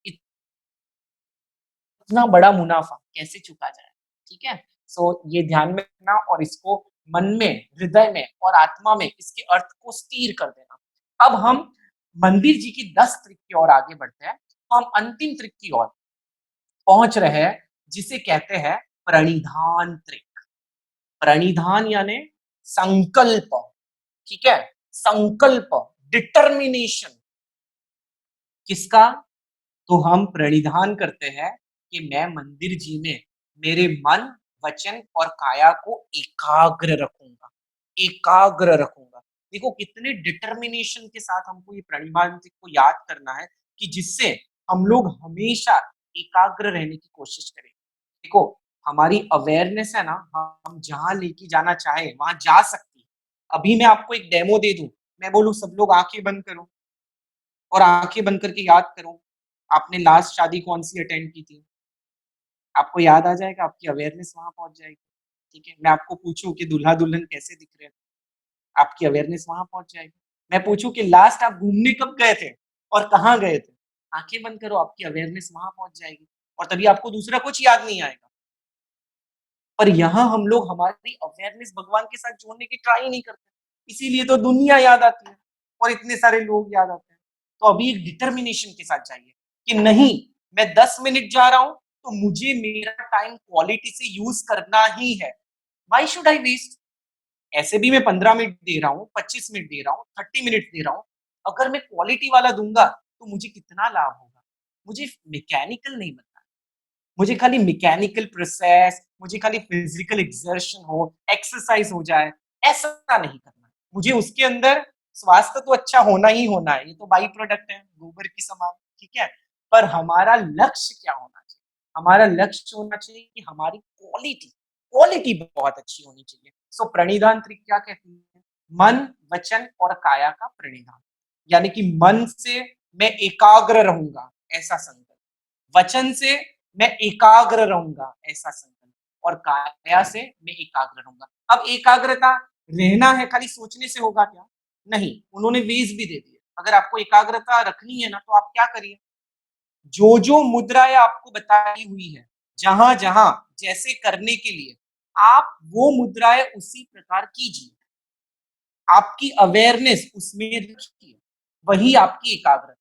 इतना बड़ा मुनाफ़ा कैसे चुका जाए, ठीक है? सो ये ध्यान में रखना और इसको मन में, हृदय में और आत्मा में इसके अर्थ को स्थिर कर देना। अब हम मंदिर जी की 10 ट्रिक की ओर आगे बढ़ते हैं। तो हम अंतिम ट्रिक की ओर पहुँच रहे हैं, जिसे कहते हैं प्रणिधान ट्रिक। प्रणिधान यानी संकल्प, ठीक है? संकल्प, डिटर्मिनेशन किसका? तो हम प्रणिधान करते हैं कि मैं मंदिर जी में मेरे मन, वचन और काया को एकाग्र रखूंगा, एकाग्र रखूंगा। देखो कितने डिटर्मिनेशन के साथ हमको ये प्रणिधान को याद करना है कि जिससे हम लोग हमेशा एकाग्र रहने की कोशिश करें। देखो हमारी अवेयरनेस है ना, हम जहां लेके जाना चाहे वहां जा सकती है। अभी मैं आपको एक डेमो दे दूं, मैं बोलूं सब लोग आंखें बंद करो और आंखें बंद करके याद करो आपने लास्ट शादी कौन-सी अटेंड की थी? आपको याद आ जाएगा, आपकी अवेयरनेस वहाँ पहुँच जाएगी, ठीक है? मैं आपको पूछूँ कि दूल्हा-दुल्हन कैसे दिख रहे थे? आपकी अवेयरनेस वहाँ पहुँच जाएगी। मैं पूछूँ कि लास्ट आप घूमने कब गए थे और कहाँ गए थे? आँखें बंद करो, आपकी अवेयरनेस वहाँ पहुँच जाएगी और तभी आपको दूसरा कुछ याद नहीं आएगा। पर यहाँ हम लोग हमारी अवेयरनेस भगवान के साथ जोड़ने की ट्राई नहीं करते। इसीलिए तो दुनिया याद आती है और इतने सारे लोग याद आते हैं। तो अभी एक डिटर्मिनेशन के साथ जाइए कि नहीं, मैं 10 मिनट जा रहा हूँ, तो मुझे मेरा टाइम क्वालिटी से यूज़ करना ही है। Why should I waste? ऐसे भी मैं 15 मिनट दे रहा हूँ, 25 मिनट दे रहा हूँ, 30 मिनट दे रहा हूँ। अगर मैं क्वालिटी वाला दूँगा, तो मुझे कितना लाभ होगा? मुझे मैकेनिकल नहीं बनना। मुझे खाली मैकेनिकल प्रोसेस, मुझे खाली फिजिकल एक्सर्शन हो, एक्सरसाइज हो जाए, ऐसा नहीं करना है। मुझे उसके अंदर स्वास्थ्य तो अच्छा होना ही होना है, ये तो बाई प्रोडक्ट है, गोबर की समान, ठीक है? पर हमारा लक्ष्य क्या होना चाहिए? हमारा लक्ष्य होना चाहिए कि हमारी क्वालिटी, क्वालिटी बहुत अच्छी होनी चाहिए। सो प्रणिधान ट्रिक क्या कहती है? मन, वचन और काया का प्रणिधान। यानी कि मन से मैं एकाग्र रहूँगा, ऐसा संकल्प। वचन से मैं एकाग्र रहूंगा, ऐसा संकल्प। और काया से मैं एकाग्र रहूंगा। अब एकाग्रता रहना है, खाली सोचने से होगा क्या? नहीं, उन्होंने वेज भी दे दिए। अगर आपको एकाग्रता रखनी है ना, तो आप क्या करिए, जो जो मुद्राएं आपको बताई हुई है, जहां जहां जैसे करने के लिए, आप वो मुद्राएं उसी प्रकार कीजिए। आपकी अवेयरनेस उसमें रखिए, वही आपकी एकाग्रता।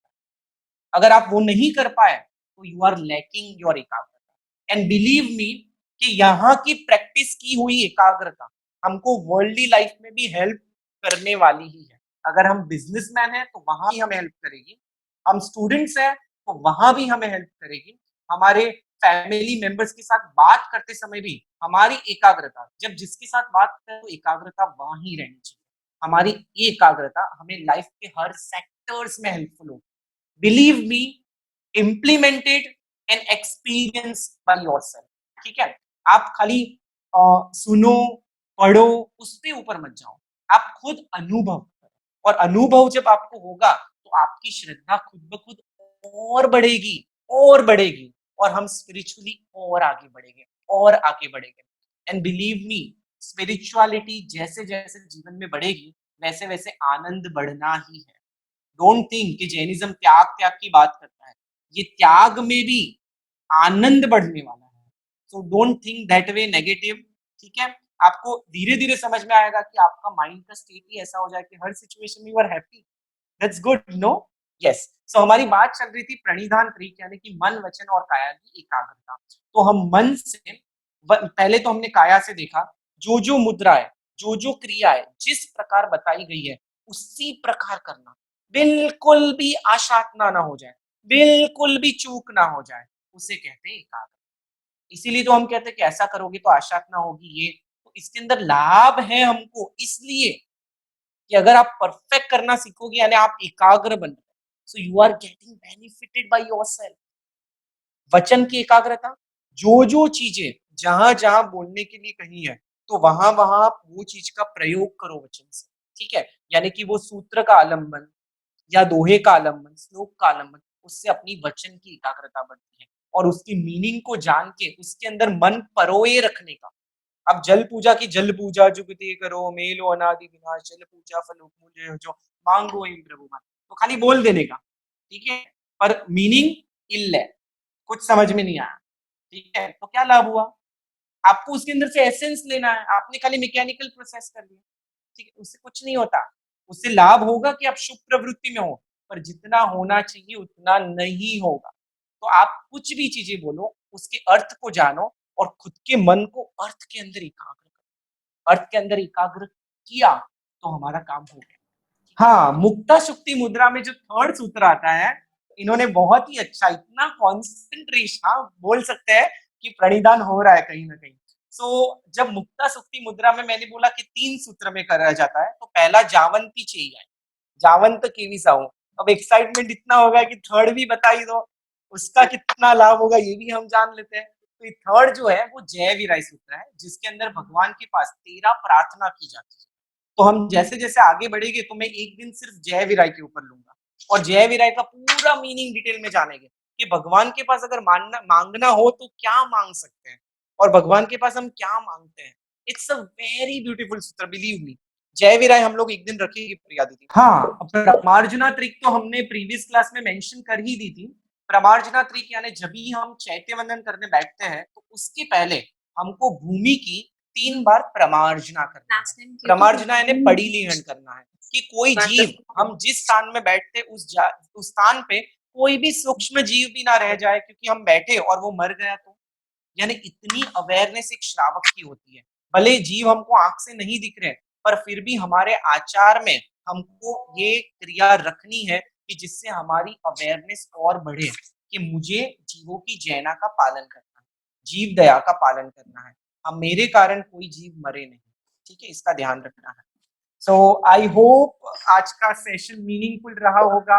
अगर आप वो नहीं कर पाए तो यू आर लैकिंग योर एकाग्रता। एंड बिलीव मी, कि यहाँ की प्रैक्टिस की हुई एकाग्रता हमको वर्ल्डली लाइफ में भी हेल्प करने वाली ही है। अगर हम बिजनेसमैन हैं तो वहां भी हमें हेल्प करेगी, हम स्टूडेंट्स हैं तो वहां भी हमें हेल्प करेगी, हमारे फैमिली मेंबर्स के साथ बात करते समय भी हमारी एकाग्रता, जब जिसके साथ बात करें तो एकाग्रता वहां ही रहनी चाहिए। हमारी ये एकाग्रता हमें लाइफ के हर सेक्टर्स में हेल्पफुल हो। Believe me, implemented and experience by yourself. ठीक है, आप खाली सुनो पढ़ो उसके ऊपर मत जाओ, आप खुद अनुभव करो, और अनुभव जब आपको होगा तो आपकी श्रद्धा खुद ब खुद और बढ़ेगी और बढ़ेगी, और हम स्पिरिचुअली और आगे बढ़ेंगे और आगे बढ़ेंगे। एंड बिलीव मी, स्पिरिचुअलिटी जैसे जैसे जीवन में बढ़ेगी वैसे वैसे आनंद बढ़ना ही है। डोंट थिंक कि जैनिज्म त्याग त्याग की बात करता है, ये त्याग में भी आनंद बढ़ने वाला है। So don't think that way negative. ठीक है, आपको धीरे धीरे समझ में आएगा कि आपका माइंड का स्टेट ही ऐसा हो जाए कि हर सिचुएशन में you are happy. That's good, no? Yes. So हमारी बात चल रही थी प्रणिधान त्रिक, यानी कि मन वचन और काया की एकाग्रता। तो हम मन से पहले तो हमने काया से देखा, जो मुद्रा है, जो क्रिया है, जिस प्रकार बताई गई है उसी प्रकार करना, बिल्कुल भी आशातना ना हो जाए, बिल्कुल भी चूक ना हो जाए, उसे कहते हैं एकाग्र। इसीलिए तो हम कहते हैं कि ऐसा करोगे तो आशातना होगी। ये तो इसके अंदर लाभ है हमको, इसलिए कि अगर आप परफेक्ट करना सीखोगे यानी आप एकाग्र बन रहे, so you are getting benefited by yourself. वचन की एकाग्रता, जो चीजें जहां जहां बोलने के लिए कही है तो वहां वहां आप वो चीज का प्रयोग करो वचन से। ठीक है, यानी कि वो सूत्र का आलंबन या दोहे का आलंबन, श्लोक का आलंबन, उससे अपनी वचन की एकाग्रता बढ़ती है, और उसकी मीनिंग को जान के उसके अंदर मन परोए रखने का। अब जल पूजा की जल पूजा जुगति करो, मेलो अनादि विनाश, जल पूजा फल मूल्य जो, मांगो इन प्रभु मान, तो खाली बोल देने का। ठीक है, पर मीनिंग इल है, कुछ समझ में नहीं आया। ठीक है, तो क्या लाभ हुआ? आपको उसके अंदर से एसेंस लेना है, आपने खाली मैकेनिकल प्रोसेस कर लिया। ठीक है, उससे कुछ नहीं होता। उससे लाभ होगा कि आप शुभ प्रवृत्ति में हो, पर जितना होना चाहिए उतना नहीं होगा। तो आप कुछ भी चीजें बोलो, उसके अर्थ को जानो और खुद के मन को अर्थ के अंदर एकाग्र करो। अर्थ के अंदर एकाग्र किया तो हमारा काम हो गया। हाँ, मुक्ता शुक्ति मुद्रा में जो थर्ड सूत्र आता है, इन्होंने बहुत ही अच्छा, इतना कॉन्सेंट्रेशन, हाँ बोल सकते हैं कि प्रणिधान हो रहा है कहीं ना कहीं। जब मुक्ता शुक्ति मुद्रा में मैंने बोला कि 3 सूत्र में करा जाता है, तो पहला जावंती चाहिए, जावंत केवी साहू। अब एक्साइटमेंट इतना होगा कि थर्ड भी बता ही दो, उसका कितना लाभ होगा ये भी हम जान लेते हैं। तो ये थर्ड जो है वो जय विराय सूत्र है, जिसके अंदर भगवान के पास 13 प्रार्थना की जाती है। तो हम जैसे जैसे आगे बढ़ेंगे तो मैं एक दिन सिर्फ जय विराय के ऊपर लूंगा, और जय विराय का पूरा मीनिंग डिटेल में जानेंगे कि भगवान के पास अगर मांगना हो तो क्या मांग सकते हैं, और भगवान के पास हम क्या मांगते हैं। इट्स अ वेरी ब्यूटीफुल सूत्र, बिलीव मी। जय विराय हम लोग एक दिन रखेंगे प्रिया दीदी। हाँ, प्रमार्जना त्रिक तो हमने प्रीवियस क्लास में मेंशन कर ही दी थी। प्रमार्जना त्रिक यानी जब भी हम चैत्य वंदन करने बैठते हैं तो उसके पहले हमको भूमि की 3 बार प्रमार्जना करना है। प्रमार्जना यानी पड़ी लीहन करना है कि कोई जीव, हम जिस स्थान में बैठते उस स्थान पे कोई भी सूक्ष्म जीव भी ना रह जाए, क्योंकि हम बैठे और वो मर गया तो, यानी इतनी अवेयरनेस एक श्रावक की होती है। भले जीव हमको आंख से नहीं दिख रहे, पर फिर भी हमारे आचार में हमको ये क्रिया रखनी है कि जिससे हमारी अवेयरनेस और बढ़े कि मुझे जीवों की जैना का पालन करना है, जीव दया का पालन करना है, हम मेरे कारण कोई जीव मरे नहीं। ठीक है, इसका ध्यान रखना है। सो आई होप आज का सेशन मीनिंगफुल रहा होगा।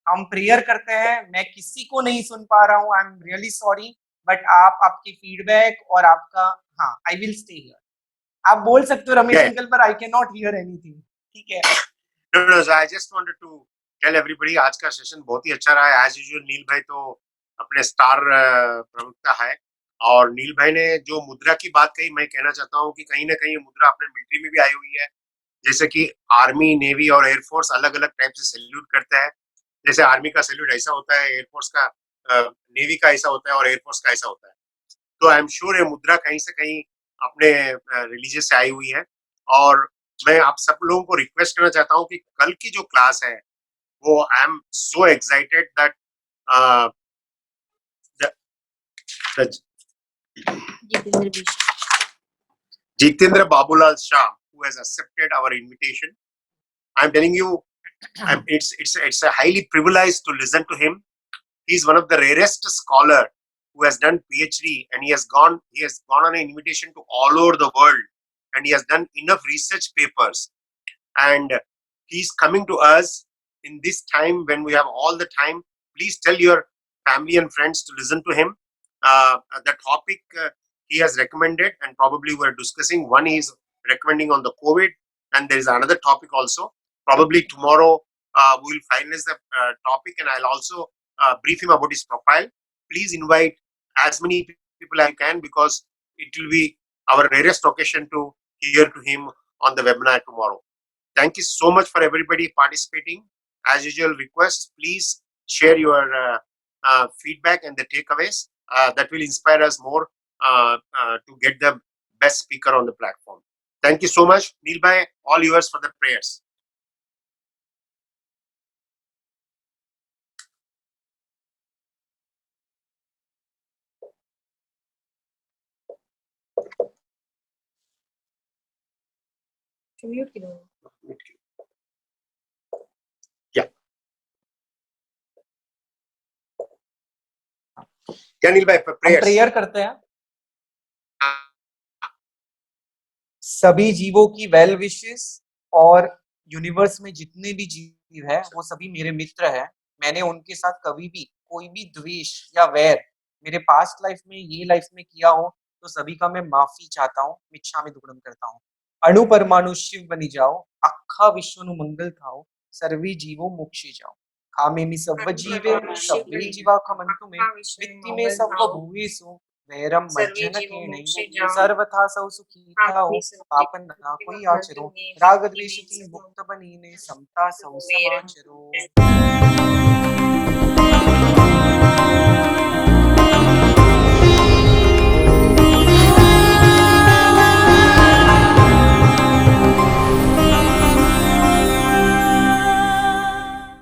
हम प्रेयर करते हैं, मैं किसी को नहीं सुन पा रहा हूँ, I am really sorry, but आप आपकी फीडबैक और आपका, हाँ आई विल स्टे हियर। आप बोल सकते हो रमेश अंकल, पर I can not hear anything. ठीक है, No, I just wanted to tell everybody आज का सेशन बहुत ही अच्छा रहा है। एज यूजुअल नील भाई तो अपने स्टार प्रवक्ता है, और नील भाई ने जो मुद्रा की बात कही, मैं कहना चाहता हूँ कि कहीं ना कहीं मुद्रा अपने मिलिट्री में भी आई हुई है। जैसे कि आर्मी, नेवी और एयरफोर्स अलग अलग टाइप से सैल्यूट करता है। जैसे आर्मी का सैल्यूट ऐसा होता है, एयरफोर्स का, नेवी का ऐसा होता है, और एयरफोर्स का ऐसा होता है। तो आई एम श्योर ये मुद्रा कहीं से कहीं अपने रिलीजियस से आई हुई है। और मैं आप सब लोगों को रिक्वेस्ट करना चाहता हूँ कि कल की जो क्लास है वो, I am so excited that Jitendra B. Shah. Jitendra Babulal Shah, who has accepted our invitation. I'm telling you, it's a highly privileged to listen to him. He's one of the rarest scholar who has done PhD, and he has gone on an invitation to all over the world, and he has done enough research papers, and he's coming to us in this time when we have all the time. Please tell your family and friends to listen to him. The topic he has recommended, and probably we're discussing, one is recommending on the COVID, and there is another topic also. Probably tomorrow we will finalize the topic, and I'll also brief him about his profile. Please invite as many people as you can, because it will be our rarest occasion to hear to him on the webinar tomorrow. Thank you so much for everybody participating. As usual, request, please share your feedback and the takeaways. That will inspire us more to get the best speaker on the platform. Thank you so much. Neel bhai, all yours for the prayers. Mute की दो. Yeah. क्या नील भाई, हम prayers? Prayer करते हैं सभी जीवों की वेल विशेस, और यूनिवर्स में जितने भी जीव है वो सभी मेरे मित्र हैं. मैंने उनके साथ कभी भी कोई भी द्वेष या वैर मेरे पास्ट लाइफ में, ये लाइफ में किया हो तो सभी का मैं माफी चाहता हूँ, मिच्छामि दुक्कडम करता हूँ. अणु परमाणु शिव बनी जाओ, अख्खा विश्वनु मंगल थाओ, सर्वे जीवो मोक्षे जाओ. खामेमि सव्व जीवे सव्वे जीवा खमन्तु मे, वित्ति में सव्व भूवेषु वैरम मज्जन केणै, सर्वथा सौ सुखी थाओ, पापन ना कोई आचरो, राग द्वेष की मुक्त बनीने, समता सौ समाचरो.